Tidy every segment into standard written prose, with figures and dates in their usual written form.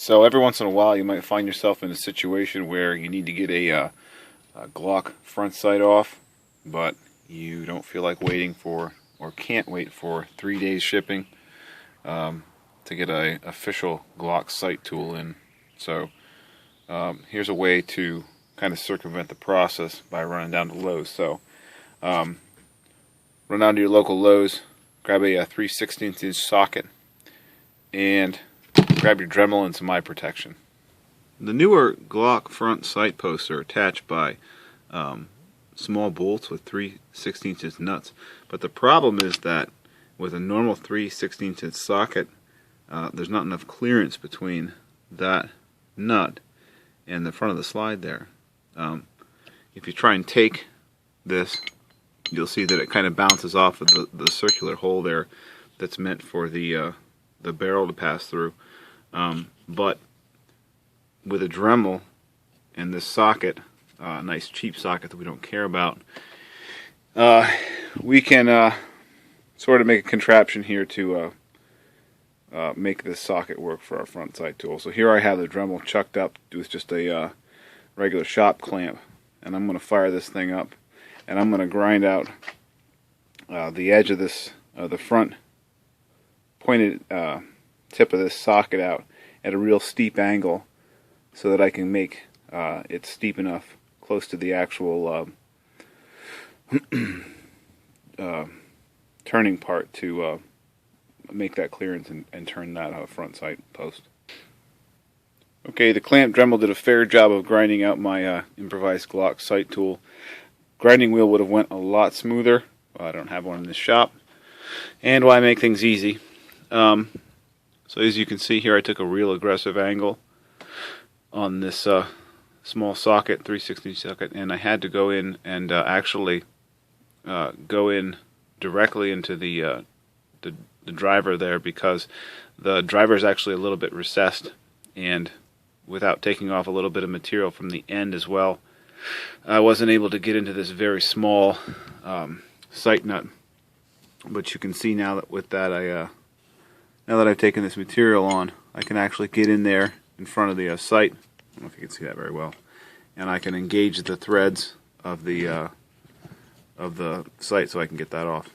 So every once in a while you might find yourself in a situation where you need to get a Glock front sight off, but you don't feel like waiting for, or can't wait for, 3 days shipping to get a official Glock sight tool in. So here's a way to kind of circumvent the process by running down to Lowe's. So run down to your local Lowe's, grab a 3/16 inch socket, and grab your Dremel and some eye protection. The newer Glock front sight posts are attached by small bolts with 3/16 inch nuts, but the problem is that with a normal 3/16 inch socket, there's not enough clearance between that nut and the front of the slide there. If you try and take this, you'll see that it kind of bounces off of the circular hole there that's meant for the barrel to pass through. But with a Dremel and this socket, a nice cheap socket that we don't care about, we can sort of make a contraption here to make this socket work for our front sight tool. So here I have the Dremel chucked up with just a regular shop clamp, and I'm going to fire this thing up, and I'm going to grind out the edge of this, the front pointed tip of this socket out at a real steep angle, so that I can make it steep enough close to the actual turning part to make that clearance and turn that front sight post. Okay, the clamp Dremel did a fair job of grinding out my improvised Glock sight tool. Grinding wheel would have went a lot smoother. Well, I don't have one in this shop. And why make things easy? So as you can see here, I took a real aggressive angle on this small socket, 3/16 socket, and I had to go in and actually go in directly into the driver there, because the driver is actually a little bit recessed, and without taking off a little bit of material from the end as well, I wasn't able to get into this very small sight nut. But you can see now that with that, now that I've taken this material on, I can actually get in there in front of the sight. I don't know if you can see that very well, and I can engage the threads of the sight so I can get that off.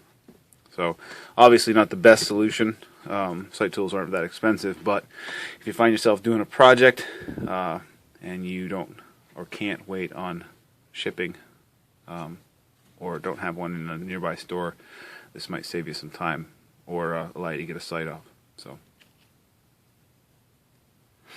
So obviously not the best solution. Sight tools aren't that expensive, but if you find yourself doing a project and you don't or can't wait on shipping, or don't have one in a nearby store, this might save you some time or allow you to get a sight off. So